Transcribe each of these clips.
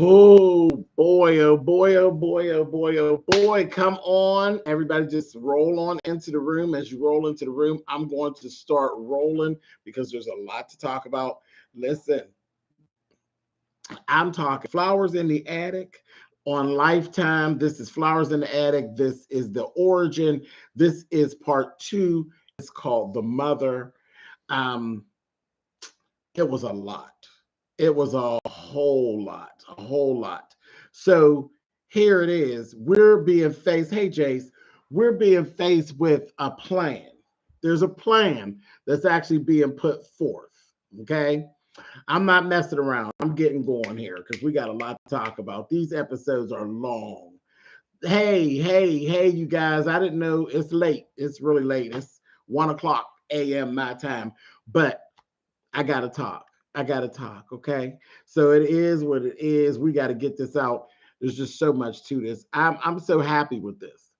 Oh boy, oh boy, oh boy, oh boy, oh boy. Come on. Everybody just roll on into the room. As you roll into the room, I'm going to start rolling because there's a lot to talk about. Listen, I'm talking Flowers in the Attic on Lifetime. This is Flowers in the Attic. This is the origin. This is part two. It's called The Mother. Um, it was a lot. It was a whole lot, a whole lot. So here it is. We're being faced, hey Jace, we're being faced with a plan. There's a plan that's actually being put forth. Okay. I'm not messing around. I'm getting going here because we got a lot to talk about. These episodes are long. Hey, you guys. I didn't know it's late. It's really late. It's 1 o'clock a.m. my time, but I got to talk. I got to talk. Okay. So it is what it is. We got to get this out. There's just so much to this. I'm so happy with this.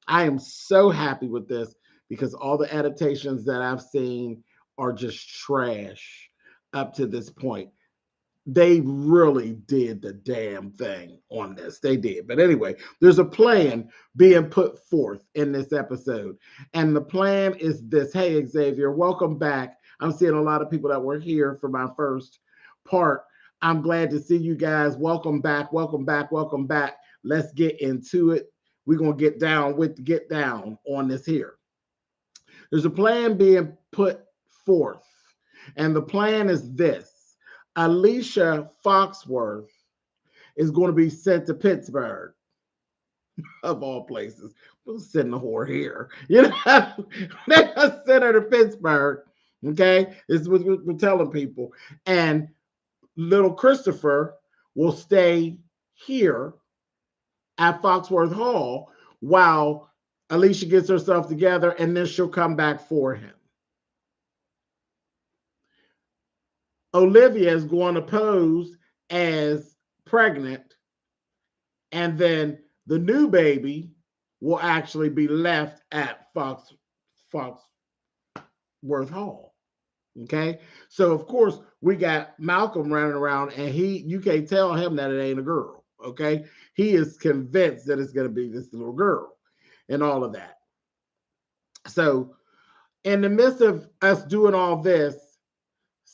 I am so happy with this because all the adaptations that I've seen are just trash up to this point. They really did the damn thing on this. They did. But anyway, there's a plan being put forth in this episode. And the plan is this. Hey, Xavier, welcome back. I'm seeing a lot of people that were here for my first part. I'm glad to see you guys. Welcome back. Welcome back. Welcome back. Let's get into it. We're going to get down on this here. There's a plan being put forth. And the plan is this. Alicia Foxworth is going to be sent to Pittsburgh, of all places. We'll send the whore here. You know, they're going to send her to Pittsburgh. Okay, this is what we're telling people. And little Christopher will stay here at Foxworth Hall while Alicia gets herself together, and then she'll come back for him. Olivia is going to pose as pregnant, and then the new baby will actually be left at Foxworth Hall. Okay, so of course we got Malcolm running around, and you can't tell him that it ain't a girl. Okay, he is convinced that it's going to be this little girl, and all of that. So, in the midst of us doing all this,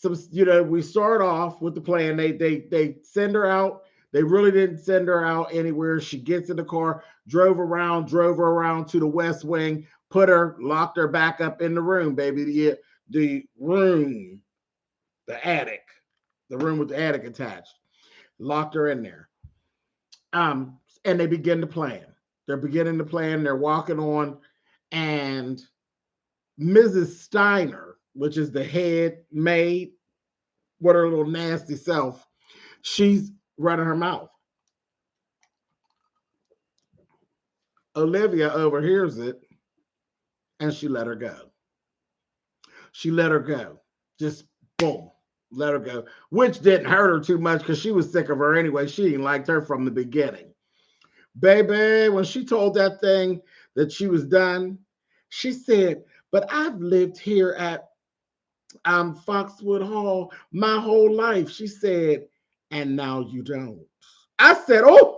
we start off with the plan. They send her out. They really didn't send her out anywhere. She gets in the car, drove her around to the West Wing, locked her back up in the room, baby. The room, the attic, the room with the attic attached. Locked her in there. And they begin to plan. They're beginning to plan. They're walking on, and Mrs. Steiner, which is the head maid, with her little nasty self, she's running her mouth. Olivia overhears it, and she let her go. She let her go. Just boom, let her go, which didn't hurt her too much because she was sick of her anyway. She didn't like her from the beginning. Baby, when she told that thing that she was done, she said, but I've lived here at Foxwood Hall my whole life. She said, and now you don't. I said, oh,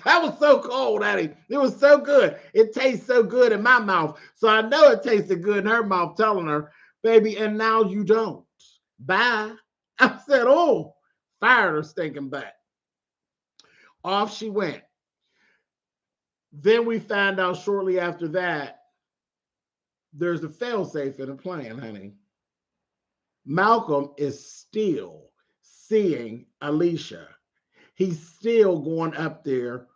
that was so cold, Addie. It was so good. It tastes so good in my mouth. So I know it tasted good in her mouth, telling her, baby, and now you don't. Bye. I said, oh, fired her stinking butt. Off she went. Then we found out shortly after that, there's a failsafe in the plan, honey. Malcolm is still seeing Alicia. He's still going up there,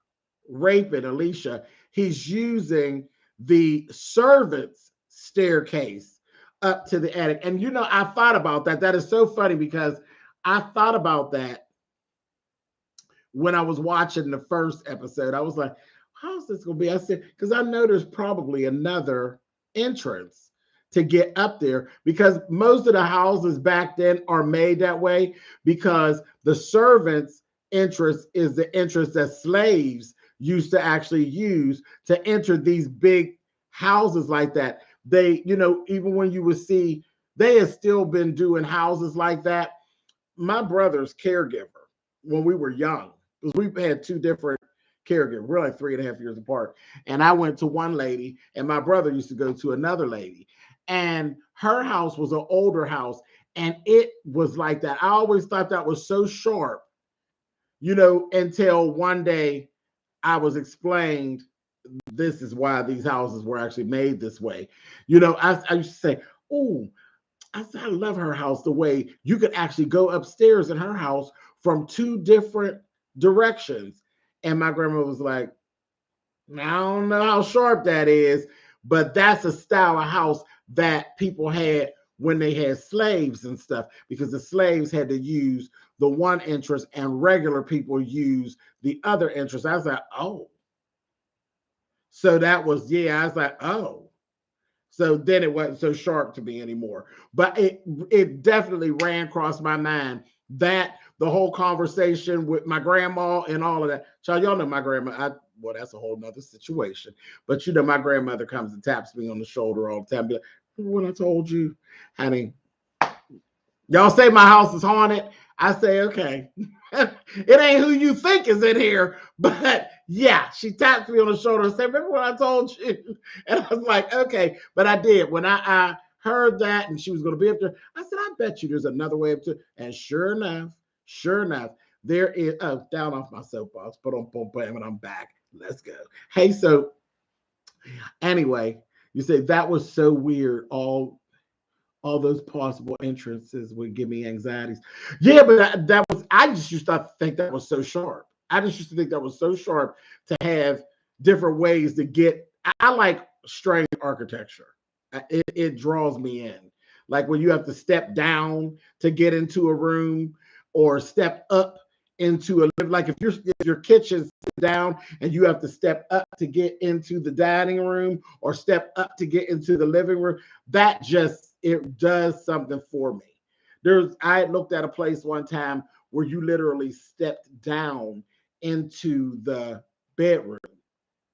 raping Alicia. He's using the servants' staircase up to the attic. And, I thought about that. That is so funny because I thought about that when I was watching the first episode. I was like, how's this going to be? I said, because I know there's probably another entrance to get up there, because most of the houses back then are made that way because the servants' entrance is the entrance that slaves used to actually use to enter these big houses like that. They, even when you would see, they have still been doing houses like that. My brother's caregiver, when we were young, because we had two different caregivers. We're like 3.5 years apart. And I went to one lady, and my brother used to go to another lady. And her house was an older house, and it was like that. I always thought that was so sharp, until one day I was explained this is why these houses were actually made this way. I used to say, oh, I love her house the way you could actually go upstairs in her house from two different directions. And my grandma was like, I don't know how sharp that is, but that's a style of house that people had when they had slaves and stuff, because the slaves had to use the one entrance and regular people use the other entrance. I was like, oh. So that was, I was like, oh. So then it wasn't so sharp to me anymore. But it definitely ran across my mind that the whole conversation with my grandma and all of that. Child, y'all know my grandma. Well, that's a whole nother situation. But my grandmother comes and taps me on the shoulder all the time. Be like, what I told you, honey. Y'all say my house is haunted. I say, okay. It ain't who you think is in here, but yeah, she tapped me on the shoulder and said, remember what I told you? And I was like, okay. But I did. When I heard that and she was going to be up there, I said, I bet you there's another way up to. And sure enough, there is, down off my soapbox, but and I'm back. Let's go. Hey, so anyway, you say that was so weird. All those possible entrances would give me anxieties. Yeah, but that was, I just used to think that was so sharp. I just used to think that was so sharp to have different ways to get. I like strange architecture. It draws me in. Like when you have to step down to get into a room, or step up into like if your kitchen's down and you have to step up to get into the dining room, or step up to get into the living room. That just, it does something for me. I looked at a place one time where you literally stepped down into the bedroom.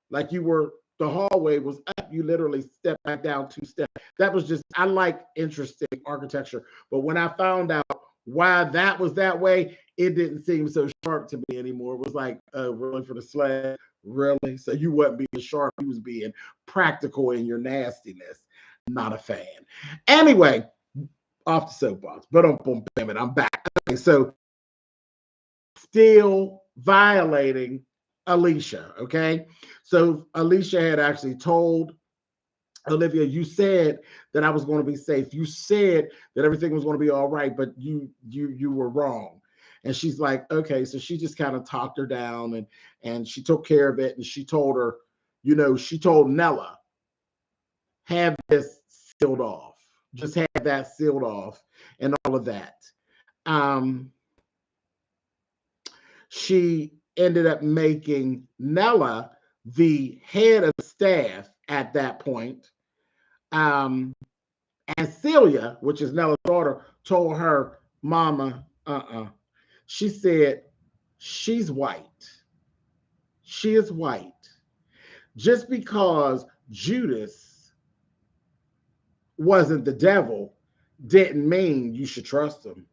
Like the hallway was up, you literally stepped back down 2 steps. That was just, I like interesting architecture. But when I found out why that was that way, it didn't seem so sharp to me anymore. It was like, really, for the slab? Really? So you wasn't being sharp, you was being practical in your nastiness. Not a fan. Anyway, off the soapbox, but I'm back. Okay, so still violating Alicia. Okay, so Alicia had actually told Olivia, you said that I was going to be safe. You said that everything was going to be all right, but you were wrong. And she's like, okay. So she just kind of talked her down, and she took care of it. And she told her, she told Nella, have this sealed off. Just have that sealed off and all of that. She ended up making Nella the head of staff at that point. And Celia, which is Nella's daughter, told her, Mama, She said, she's white. She is white. Just because Judas wasn't the devil didn't mean you should trust him.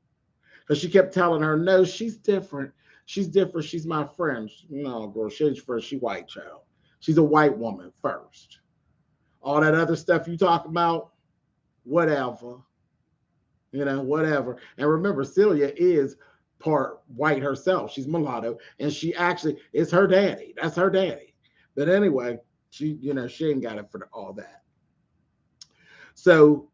Because she kept telling her, no, she's different. She's different. She's my friend. No, girl, she's first. She white, child. She's a white woman first. All that other stuff you talk about, whatever. Whatever. And remember, Celia is part white herself. She's mulatto, and she actually is her daddy. That's her daddy. But anyway, she ain't got it for all that. So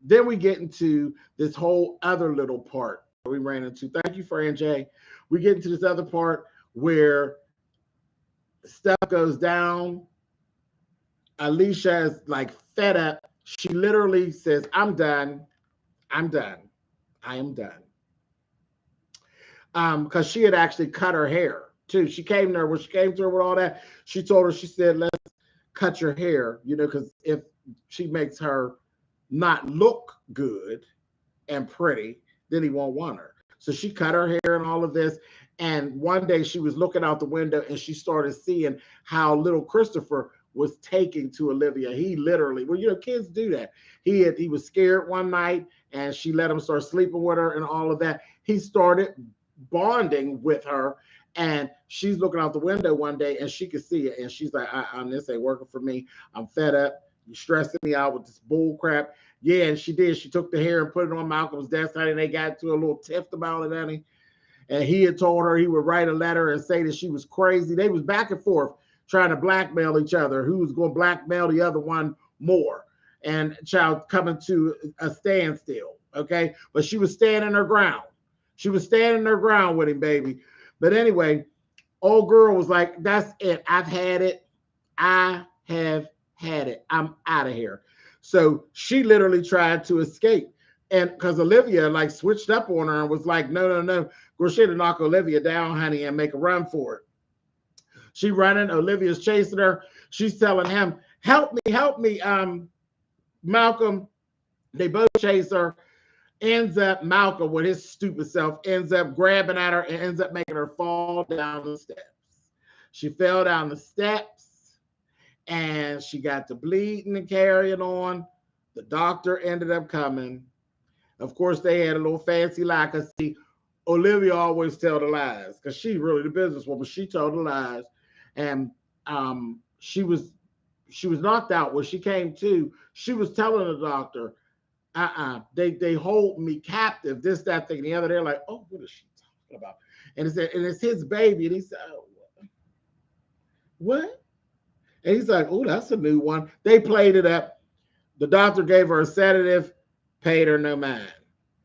then we get into this whole other little part we ran into. Thank you, Fran J. We get into this other part where stuff goes down. Alicia is like fed up. She literally says, I'm done. I'm done. I am done. Because she had actually cut her hair too. She came there, when she came to her with all that, she told her, she said, let's cut your hair, because if she makes her not look good and pretty, then he won't want her. So she cut her hair and all of this. And one day she was looking out the window and she started seeing how little Christopher was taking to Olivia. He literally, kids do that. He was scared one night and she let him start sleeping with her and all of that. He started bonding with her. And she's looking out the window one day and she could see it. And she's like, this ain't working for me. I'm fed up. You're stressing me out with this bull crap. Yeah, and she did. She took the hair and put it on Malcolm's desk, honey. And they got to a little tiff about it, honey. And he had told her he would write a letter and say that she was crazy. They was back and forth trying to blackmail each other. Who was going to blackmail the other one more? And child coming to a standstill, okay? But she was standing her ground. She was standing her ground with him, baby. But anyway, old girl was like, that's it. I've had it. I have had it. I'm out of here. So she literally tried to escape. And because Olivia like switched up on her and was like, no. Girl, she had to knock Olivia down, honey, and make a run for it. She running. Olivia's chasing her. She's telling him, help me, Malcolm. They both chase her. Ends up, Malcolm, with his stupid self, ends up grabbing at her and ends up making her fall down the steps. She fell down the steps and she got to bleeding and carrying on. The doctor ended up coming. Of course, they had a little fancy lie because see, Olivia always tell the lies because she's really the businesswoman. She told the lies. And she was knocked out. When she came to, she was telling the doctor, they hold me captive, this, that, thing, the other. They're like, oh, what is she talking about? And it's his baby. And he said, oh, what? And he's like, oh, that's a new one. They played it up. The doctor gave her a sedative, paid her no mind.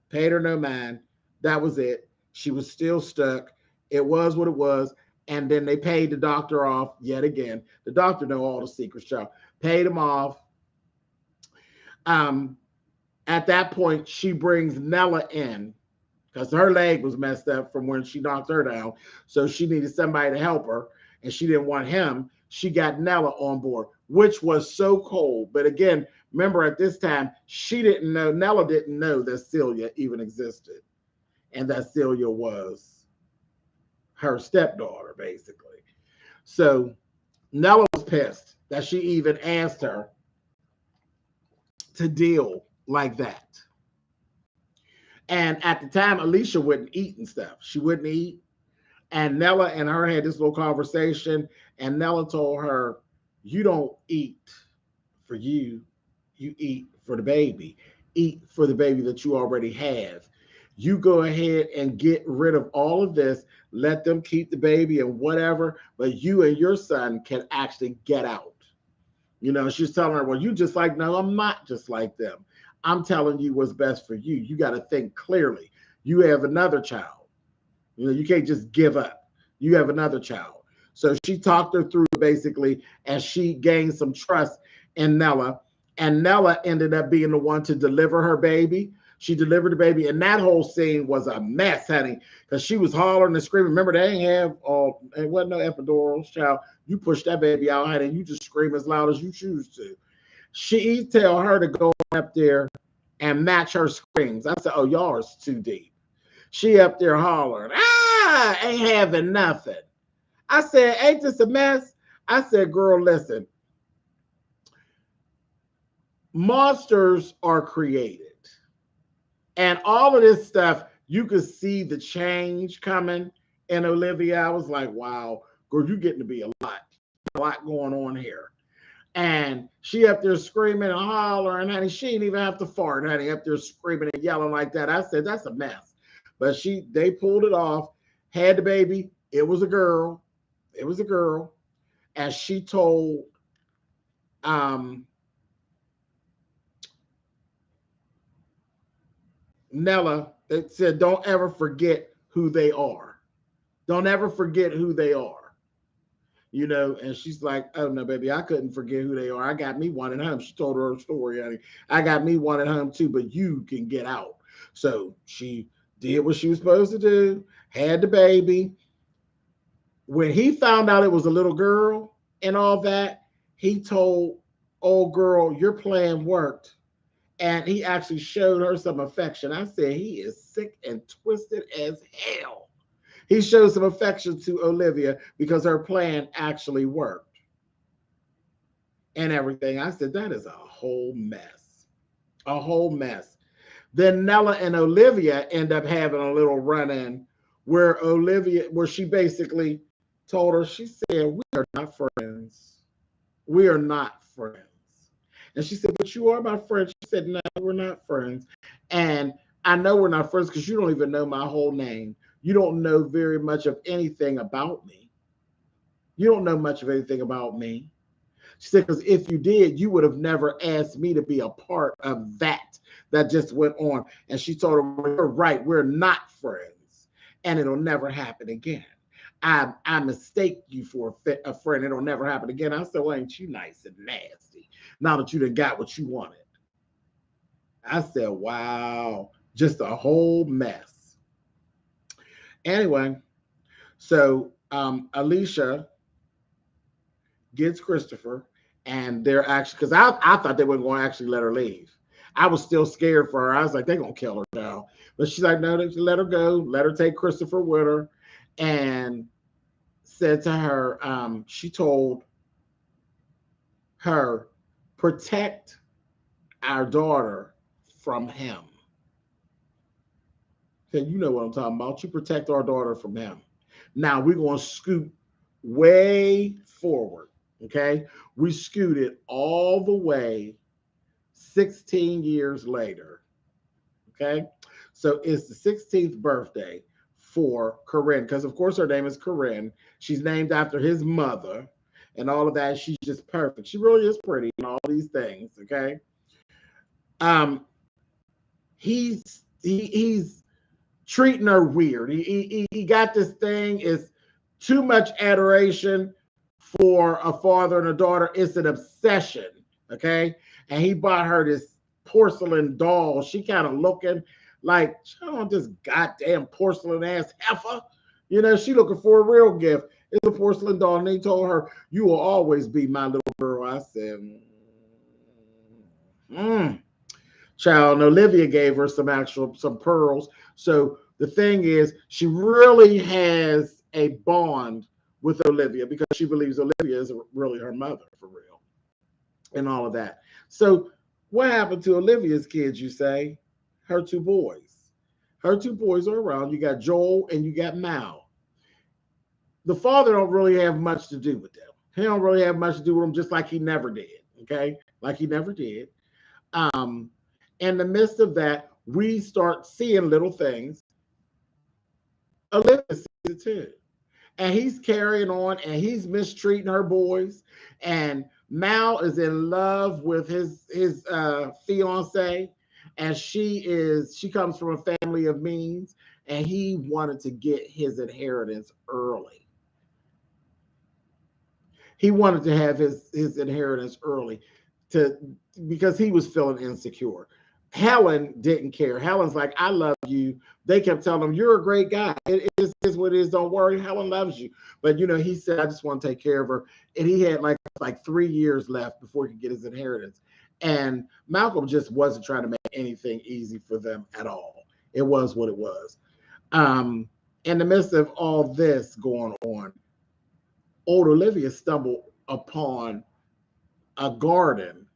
Paid her no mind. That was it. She was still stuck. It was what it was. And then they paid the doctor off yet again. The doctor know all the secrets, child. Paid him off. At that point, she brings Nella in because her leg was messed up from when she knocked her down. So she needed somebody to help her, and she didn't want him. She got Nella on board, which was so cold. But again, remember at this time, Nella didn't know that Celia even existed and that Celia was her stepdaughter, basically. So Nella was pissed that she even asked her to deal like that. And at the time, Alicia wouldn't eat and stuff. She wouldn't eat. And Nella and her had this little conversation. And Nella told her, you don't eat for you. You eat for the baby. Eat for the baby that you already have. You go ahead and get rid of all of this. Let them keep the baby and whatever. But you and your son can actually get out. You know, she's telling her, well, you just like, no, I'm not just like them. I'm telling you what's best for you. You got to think clearly. You have another child. You know, you can't just give up. You have another child. So she talked her through basically, and she gained some trust in Nella. And Nella ended up being the one to deliver her baby. She delivered the baby, and that whole scene was a mess, honey, because she was hollering and screaming. Remember, they ain't have it wasn't no epidurals, child. You push that baby out, honey, and you just scream as loud as you choose to. She tell her to go up there and match her screams. I said, oh, y'all is too deep. She up there hollering, ain't having nothing. I said, ain't this a mess? I said, girl, listen. Monsters are created. And all of this stuff, you could see the change coming in Olivia. I was like, wow, girl, you're getting to be a lot going on here. And she up there screaming and hollering, honey, she didn't even have to fart, honey, up there screaming and yelling like that. I said, that's a mess. But they pulled it off, had the baby. It was a girl. It was a girl. And she told Nella, it said, don't ever forget who they are. Don't ever forget who they are. You know, and she's like, oh no, baby, I couldn't forget who they are. I got me one at home. She told her story, honey. I got me one at home too, but you can get out. So she did what she was supposed to do, had the baby. When he found out it was a little girl and all that, he told old girl, your plan worked. And he actually showed her some affection. I said, he is sick and twisted as hell. He showed some affection to Olivia because her plan actually worked and everything. I said, that is a whole mess. A whole mess. Then Nella and Olivia end up having a little run-in where she basically told her, she said, we are not friends. We are not friends. And she said, but you are my friend. She said, no, we're not friends. And I know we're not friends because you don't even know my whole name. You don't know very much of anything about me. You don't know much of anything about me. She said, because if you did, you would have never asked me to be a part of that just went on. And she told her, well, you're right, we're not friends. And it'll never happen again. I mistake you for a friend. It'll never happen again. I said, well, ain't you nice and nasty now that you done got what you wanted? I said, wow, just a whole mess. Anyway, so Alicia gets Christopher, and they're actually, because I thought they weren't going to actually let her leave. I was still scared for her. I was like, they're going to kill her now. But she's like, no, they let her go. Let her take Christopher with her. And said to her, she told her, protect our daughter from him. Okay, you know what I'm talking about. You protect our daughter from him. Now we're going to scoot way forward. Okay, we scooted all the way 16 years later. Okay, so it's the 16th birthday for Corinne, because of course her name is Corinne. She's named after his mother and all of that. She's just perfect. She really is pretty and all these things. Okay, he's treating her weird. He got this thing. Is too much adoration for a father and a daughter. It's an obsession. Okay, and he bought her this porcelain doll. She kind of looking like, oh, this goddamn porcelain ass heifer. You know, she looking for a real gift. It's a porcelain doll. And they told her, you will always be my little girl. I said, child. And Olivia gave her some pearls. So the thing is, she really has a bond with Olivia because she believes Olivia is really her mother for real and all of that. So what happened to Olivia's kids, you say? Her two boys. Her two boys are around. You got Joel and you got Mal. The father don't really have much to do with them. He don't really have much to do with them, just like he never did. Okay? Like he never did. In the midst of that, we start seeing little things. Olivia sees it too. And he's carrying on and he's mistreating her boys. And Mal is in love with his fiance, and she comes from a family of means, and he wanted to get his inheritance early. He wanted to have his inheritance early because he was feeling insecure. Helen didn't care. Helen's like, I love you. They kept telling him, you're a great guy. It is what it is. Don't worry. Helen loves you. But, you know, he said, I just want to take care of her. And he had like 3 years left before he could get his inheritance. And Malcolm just wasn't trying to make anything easy for them at all. It was what it was. In the midst of all this going on, old Olivia stumbled upon a garden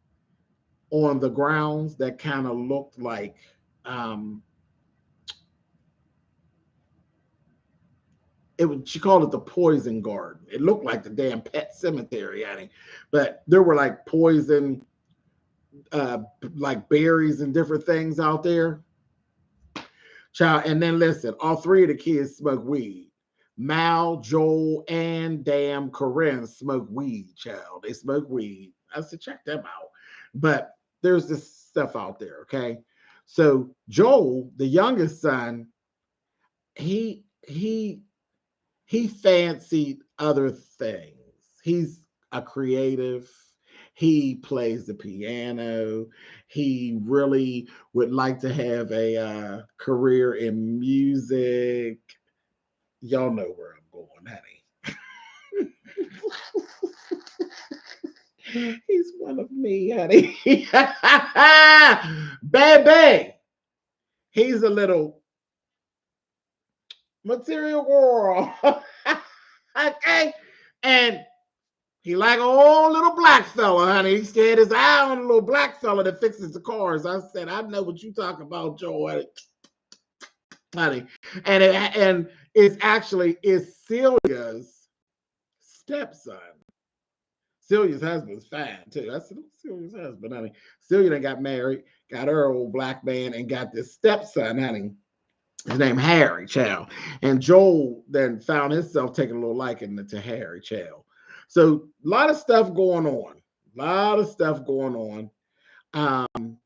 on the grounds that kind of looked like she called it the poison garden. It looked like the damn pet cemetery, Annie. But there were like poison, like berries and different things out there. Child, and then listen, all three of the kids smoke weed. Mal, Joel, and damn Corinne smoke weed, child. They smoke weed. I said, check them out. But there's this stuff out there, okay? So Joel, the youngest son, he fancied other things. He's a creative. He plays the piano. He really would like to have a career in music. Y'all know where I'm going, honey. He's one of me, honey. Baby. He's a little material girl. Okay. And he like an old little black fella, honey. He had his eye on a little black fella that fixes the cars. I said, I know what you talking about, Joe. honey. And it's actually is Celia's stepson. Celia's husband's fine too. I said, Celia's husband, honey. Celia done got married, got her old black man, and got this stepson, honey. His name Harry, child. And Joel then found himself taking a little liking to Harry, child. So a lot of stuff going on. A lot of stuff going on.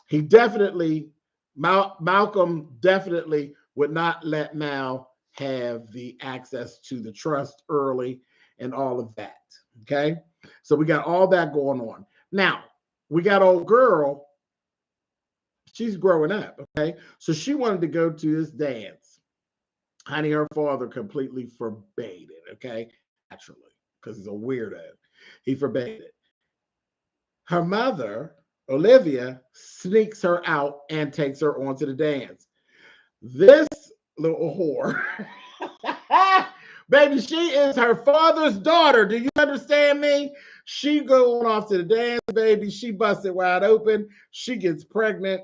He definitely, Malcolm definitely would not let Mal have the access to the trust early and all of that. Okay. So we got all that going on. Now, we got old girl. She's growing up. Okay. So she wanted to go to this dance. Honey, her father completely forbade it. Okay. Naturally, because he's a weirdo. He forbade it. Her mother, Olivia, sneaks her out and takes her onto the dance. This little whore, baby, she is her father's daughter. Do you understand me? She going off to the dance, baby. She busted wide open. She gets pregnant.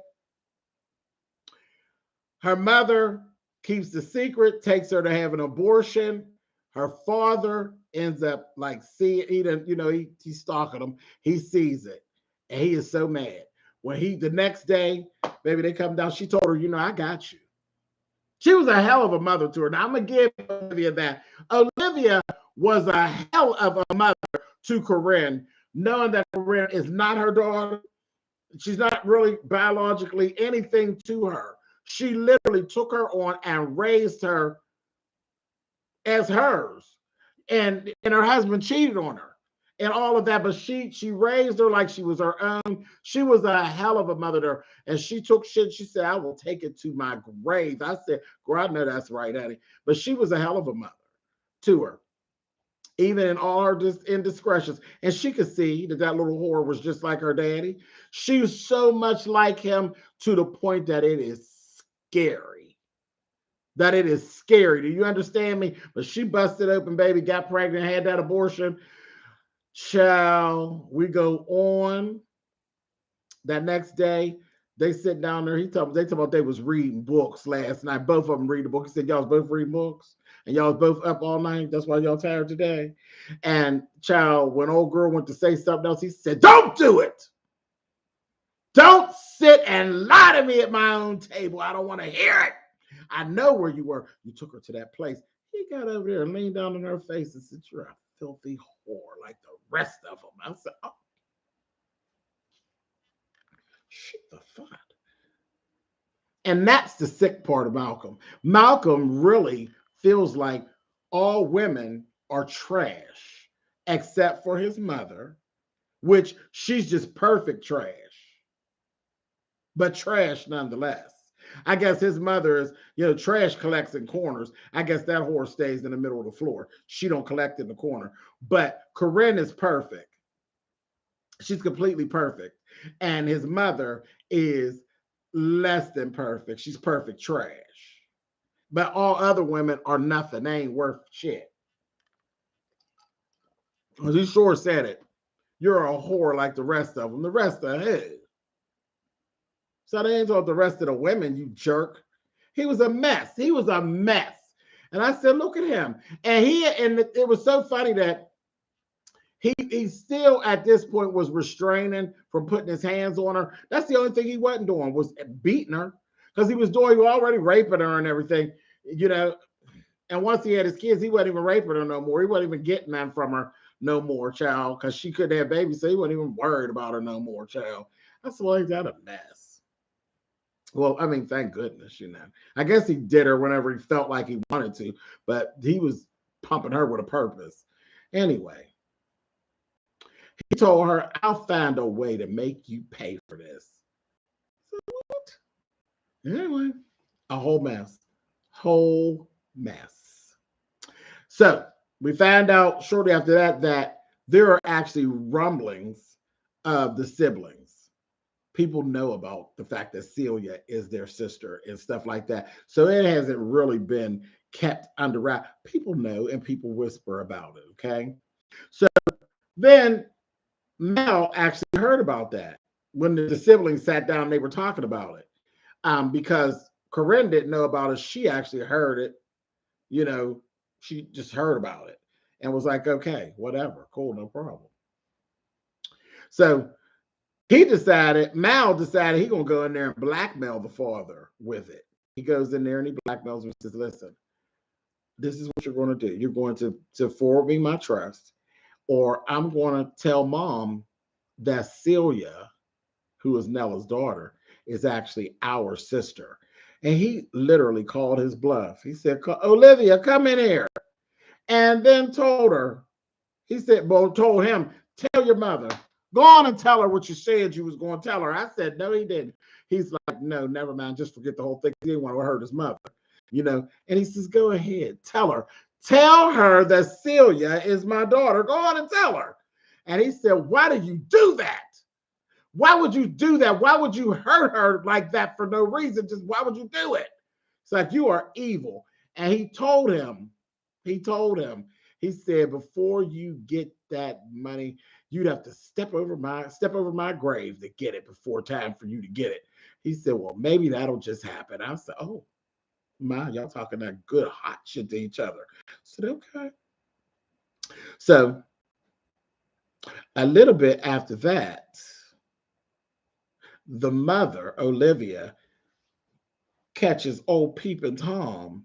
Her mother keeps the secret, takes her to have an abortion. Her father ends up like seeing, he's stalking him. He sees it. And he is so mad. When the next day, baby, they come down. She told her, I got you. She was a hell of a mother to her. Now, I'm going to give Olivia that. Olivia was a hell of a mother to Corinne, knowing that Corinne is not her daughter. She's not really biologically anything to her. She literally took her on and raised her as hers. And her husband cheated on her and all of that. But she raised her like she was her own. She was a hell of a mother to her. And she took shit. She said, I will take it to my grave. I said, girl, I know that's right, honey. But she was a hell of a mother to her, even in all her indiscretions. And she could see that little whore was just like her daddy. She was so much like him to the point that it is scary. That it is scary. Do you understand me? But she busted open, baby, got pregnant, had that abortion. Child, we go on. That next day, they sit down there. They talk about they was reading books last night. Both of them reading books. He said, y'all was both reading books? And y'all was both up all night? That's why y'all tired today? And child, when old girl went to say something else, he said, don't do it. Don't sit and lie to me at my own table. I don't want to hear it. I know where you were. You took her to that place. He got over there and leaned down in her face and said, you're a filthy whore like the rest of them. I said, oh, shit the fuck. And that's the sick part of Malcolm. Malcolm really feels like all women are trash, except for his mother, which she's just perfect trash, but trash nonetheless. I guess his mother is, trash collects in corners. I guess that whore stays in the middle of the floor. She don't collect in the corner. But Corinne is perfect. She's completely perfect. And his mother is less than perfect. She's perfect trash. But all other women are nothing. They ain't worth shit. He sure said it. You're a whore like the rest of them. The rest of who? So they ain't told the rest of the women, you jerk. He was a mess. He was a mess. And I said, look at him. And it was so funny that he still at this point was restraining from putting his hands on her. That's the only thing he wasn't doing, was beating her. Because he was already raping her and everything, And once he had his kids, he wasn't even raping her no more. He wasn't even getting none from her no more, child, because she couldn't have babies, so he wasn't even worried about her no more, child. That's why he's got a mess. Well, I mean, thank goodness, I guess he did her whenever he felt like he wanted to, but he was pumping her with a purpose. Anyway, he told her, I'll find a way to make you pay for this. So what? Anyway, a whole mess. Whole mess. So we found out shortly after that there are actually rumblings of the siblings. People know about the fact that Celia is their sister and stuff like that. So it hasn't really been kept under wraps. People know and people whisper about it, okay? So then Mel actually heard about that when the siblings sat down and they were talking about it, because Corinne didn't know about it. She actually heard it. You know, she just heard about it and was like, okay, whatever, cool, no problem. So Mal decided he gonna go in there and blackmail the father with it. He goes in there and he blackmails him and says, listen, this is what you're going to do. You're going to forward me my trust, or I'm going to tell mom that Celia, who is Nella's daughter, is actually our sister. And he literally called his bluff. He said, Olivia, come in here. And then told her, he said, well, told him, tell your mother. Go on and tell her what you said you was going to tell her. I said, no, he didn't. He's like, no, never mind. Just forget the whole thing. He didn't want to hurt his mother, you know. And he says, go ahead. Tell her. Tell her that Celia is my daughter. Go on and tell her. And he said, why do you do that? Why would you do that? Why would you hurt her like that for no reason? Just why would you do it? It's like, you are evil. And he told him, he said, before you get that money, you'd have to step over my grave to get it before time for you to get it. He said, well, maybe that'll just happen. I said, oh, my, y'all talking that good hot shit to each other. I said, okay. So a little bit after that, the mother, Olivia, catches old peeping Tom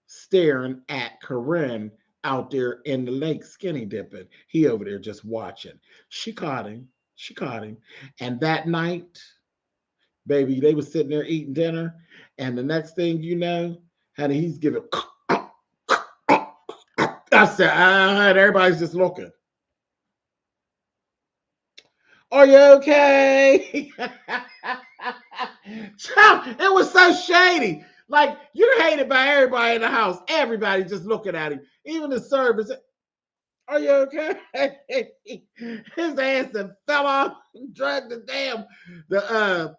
staring at Corinne out there in the lake skinny dipping. He over there just watching. She caught him. And that night, baby, they was sitting there eating dinner. And the next thing you know, honey, he's giving. I said, everybody's just looking. Are you okay? It was so shady. Like, you're hated by everybody in the house. Everybody just looking at him. Even the servants. Are you okay? His ass fell off and dragged the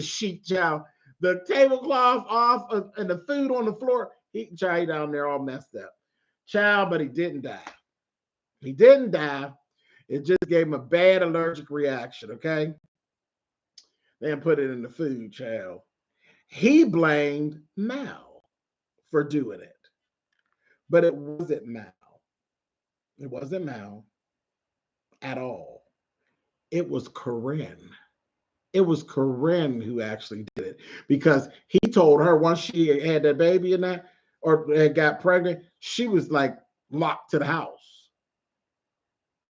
sheet, child. The tablecloth off and the food on the floor. He down there all messed up. Child, but he didn't die. He didn't die. It just gave him a bad allergic reaction, okay? They didn't put it in the food, child. He blamed Mal for doing it. But it wasn't Mal. It wasn't Mal at all. It was Corinne. It was Corinne who actually did it, because he told her once she had that baby and that, or had got pregnant, she was like locked to the house.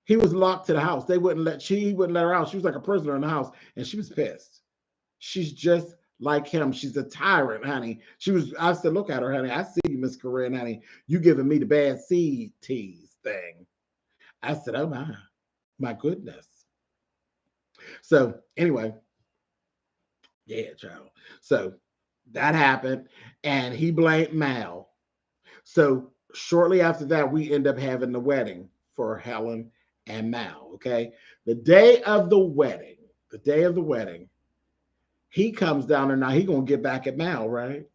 He was locked to the house. He wouldn't let her out. She was like a prisoner in the house, and she was pissed. She's just like him. She's a tyrant, honey. I said, look at her, honey. I see you, Miss Corinne, honey. You giving me the bad seed tease thing. I said, oh my goodness. So anyway, yeah, child. So that happened, and he blamed Mal. So shortly after that, we end up having the wedding for Helen and Mal. Okay, the day of the wedding, he comes down there. Now he gonna get back at Mal, right?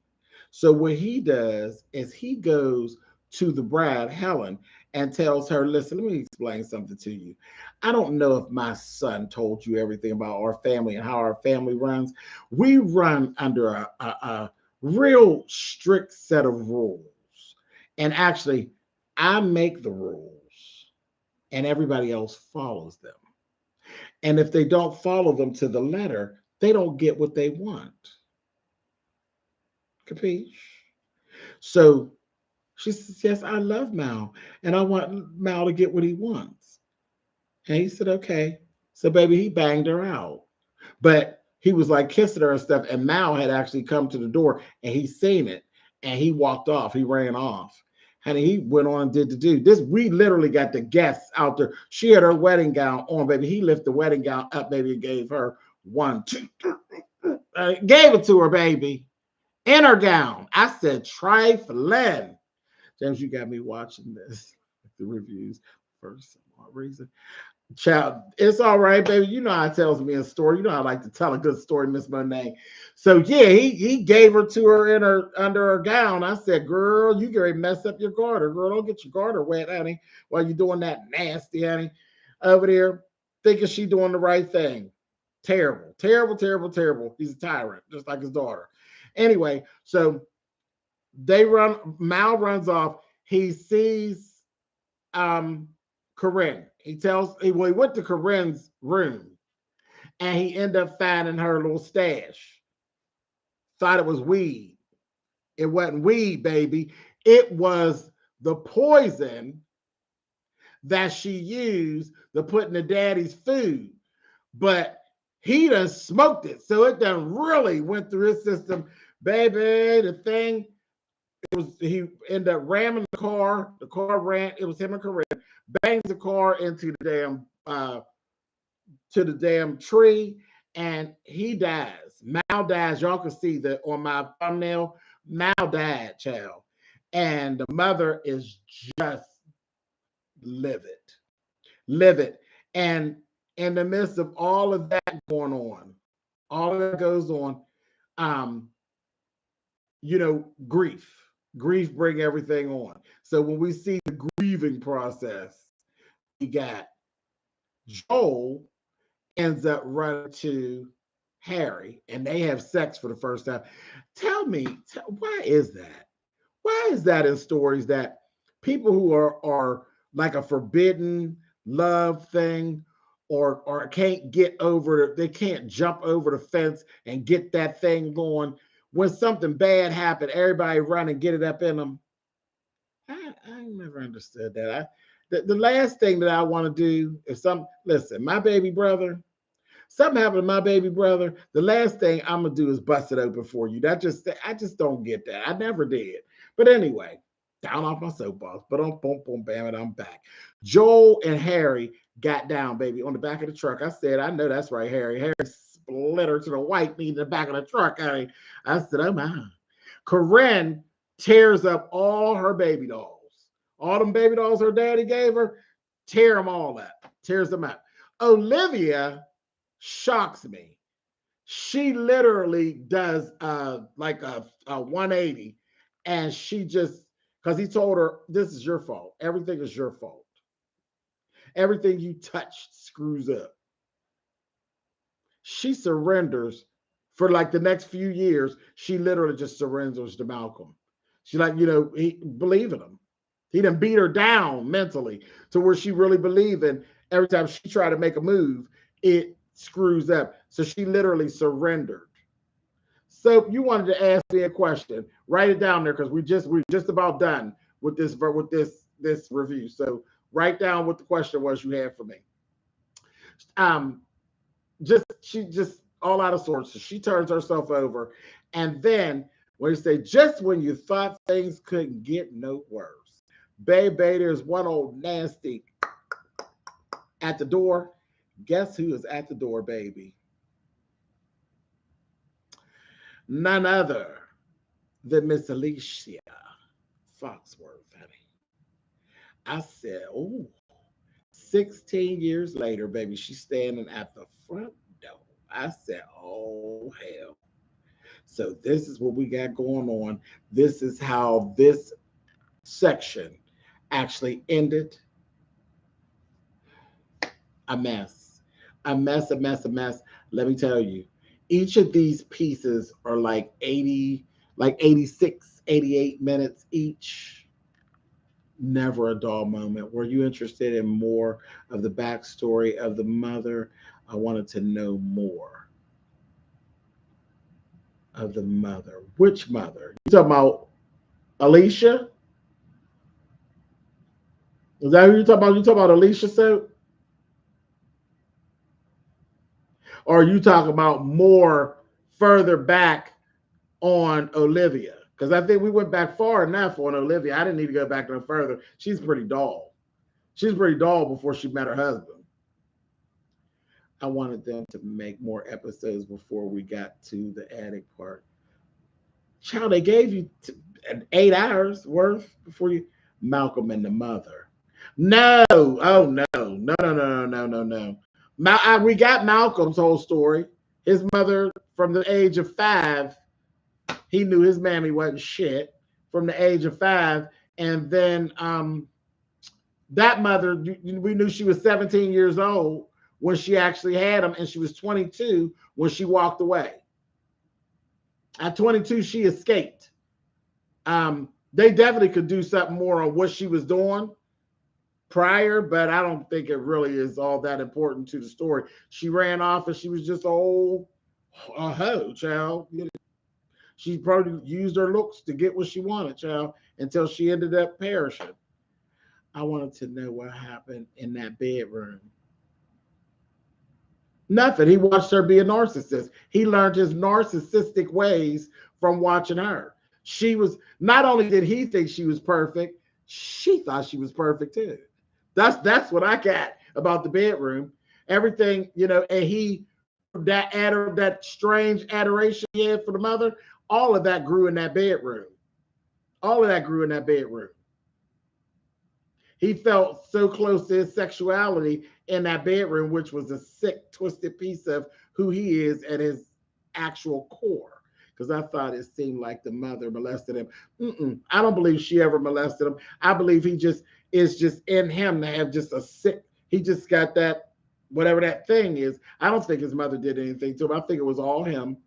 So what he does is he goes to the bride, Helen, and tells her, listen, let me explain something to you. I don't know if my son told you everything about our family and how our family runs. We run under a real strict set of rules. And actually, I make the rules and everybody else follows them. And if they don't follow them to the letter, they don't get what they want. Capiche? So she says, yes, I love Mal, and I want Mal to get what he wants. And he said, okay. So, baby, he banged her out. But he was like kissing her and stuff, and Mal had actually come to the door, and he seen it, and he walked off. He ran off. And he went on and did the do. This, we literally got the guests out there. She had her wedding gown on, baby. He lifted the wedding gown up, baby, and gave her 1, 2, 3. Gave it to her, baby, in her gown. I said, trifling. James, you got me watching this, the reviews for some reason. Child, it's all right, baby. You know how it tells me a story. You know how I like to tell a good story, Miss Monet. So yeah, he gave her to her under her gown. I said, girl, you gonna mess up your garter. Girl, don't get your garter wet, honey, while you're doing that nasty, honey, over there, thinking she doing the right thing. Terrible, terrible, terrible, terrible. He's a tyrant, just like his daughter. Anyway, so Mal runs off. He sees Corinne. He went to Corinne's room and he ended up finding her little stash. Thought it was weed. It wasn't weed, baby. It was the poison that she used to put in the daddy's food. But he done smoked it. So it done really went through his system. Baby, the thing, he ended up ramming the car. The car ran, it was him and Corinne, bangs the car into the damn tree, and he dies. Mal dies. Y'all can see that on my thumbnail. Mal died, child. And the mother is just livid. And in the midst of all of that going on, all of that goes on, grief bring everything on. So when we see the grieving process, we got Joel ends up running to Harry and they have sex for the first time. Tell me, why is that? Why is that in stories that people who are like a forbidden love thing or can't get over, they can't jump over the fence and get that thing going. When something bad happened, everybody run and get it up in them. I never understood that. The last thing that I want to do is listen, my baby brother, something happened to my baby brother, the last thing I'm gonna do is bust it open for you. I just don't get that. I never did. But anyway, down off my soapbox. But boom, boom, bam, and I'm back. Joel and Harry got down, baby, on the back of the truck. I said, I know that's right, Harry. Harry split her to the white meat in the back of the truck. I said, oh my. Corinne tears up all her baby dolls. All them baby dolls her daddy gave her, tear them all up. Tears them up. Olivia shocks me. She literally does like a 180, and she just, because he told her, this is your fault. Everything is your fault. Everything you touch screws up. She surrenders for like the next few years. She literally just surrenders to Malcolm. She like, he believe in him. He done beat her down mentally to where she really believed in. Every time she tried to make a move, it screws up. So she literally surrendered. So you wanted to ask me a question. Write it down there because we're just about done with this review. So write down what the question was you had for me. She just all out of sorts. So she turns herself over, and then when you say just when you thought things couldn't get no worse, baby, there's one old nasty at the door. Guess who is at the door, baby? None other than Miss Alicia Foxworth, honey. I said, oh, 16 years later, baby, she's standing at the front door. I said, oh, hell. So this is what we got going on. This is how this section actually ended. A mess. A mess. Let me tell you, each of these pieces are like 86, 88 minutes each. Never a dull moment. Were you interested in more of the backstory of the mother? I wanted to know more of the mother. Which mother? You talking about Alicia? Is that who you talking about? You talking about Alicia Soap? Or are you talking about more further back on Olivia? Because I think we went back far enough on Olivia. I didn't need to go back no further. She's pretty dull. She's pretty dull before she met her husband. I wanted them to make more episodes before we got to the attic part. Child, they gave you 8 hours worth before you. Malcolm and the mother. No. Oh, no. We got Malcolm's whole story. His mother, from the age of 5, he knew his mammy wasn't shit from the age of 5. And then that mother, we knew she was 17 years old when she actually had him, and she was 22 when she walked away. At 22, she escaped. They definitely could do something more on what she was doing prior, but I don't think it really is all that important to the story. She ran off and she was just a hoe, child. She probably used her looks to get what she wanted, child, until she ended up perishing. I wanted to know what happened in that bedroom. Nothing. He watched her be a narcissist. He learned his narcissistic ways from watching her. She was, not only did he think she was perfect, she thought she was perfect too. That's what I got about the bedroom. Everything, and that strange adoration he had for the mother, all of that grew in that bedroom. All of that grew in that bedroom. He felt so close to his sexuality in that bedroom, which was a sick, twisted piece of who he is at his actual core. Because I thought it seemed like the mother molested him. I don't believe she ever molested him. I believe he just is just in him to have just a sick, he just got that, whatever that thing is. I don't think his mother did anything to him. I think it was all him.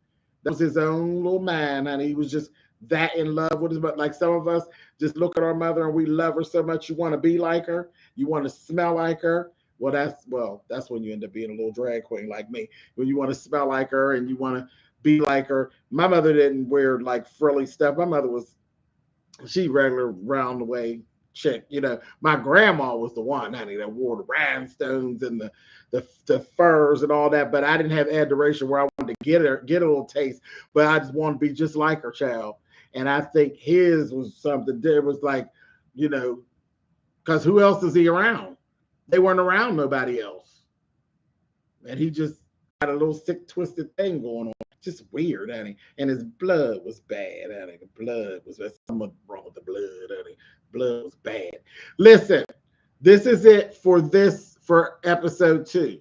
That was his own little man, and he was just that in love with his mother. Like some of us just look at our mother and we love her so much you want to be like her, you want to smell like her. That's when you end up being a little drag queen like me. When you want to smell like her and you want to be like her. My mother didn't wear like frilly stuff. My mother she regular round the way chick. My grandma was the one, honey, that wore the rhinestones and the furs and all that. But I didn't have adoration where I wanted to get a little taste, but I just wanted to be just like her, child. And I think his was something. It was like, because who else is he around? They weren't around nobody else. And he just had a little sick, twisted thing going on. Just weird, honey. And his blood was bad, honey. The blood was something wrong with the blood, honey. Blood was bad. Listen, this is it for episode 2.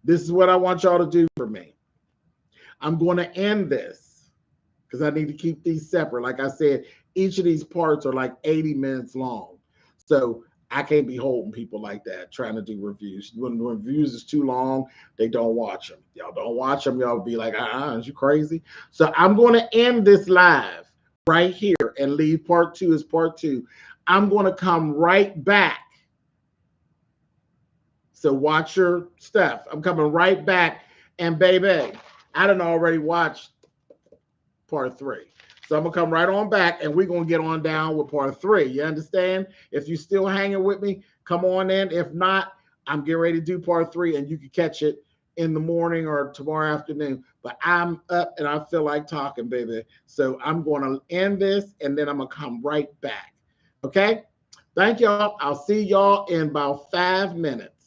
This is what I want y'all to do for me. I'm going to end this because I need to keep these separate. Like I said, each of these parts are like 80 minutes long. So I can't be holding people like that trying to do reviews. When reviews is too long, they don't watch them. Y'all don't watch them. Y'all be like, is you crazy? So I'm going to end this live right here and leave part 2 as part 2. I'm going to come right back. So watch your stuff. I'm coming right back. And baby, I done already watched part 3. So I'm going to come right on back and we're going to get on down with part 3. You understand? If you're still hanging with me, come on in. If not, I'm getting ready to do part 3 and you can catch it in the morning or tomorrow afternoon. But I'm up and I feel like talking, baby. So I'm going to end this and then I'm going to come right back. Okay? Thank y'all. I'll see y'all in about 5 minutes.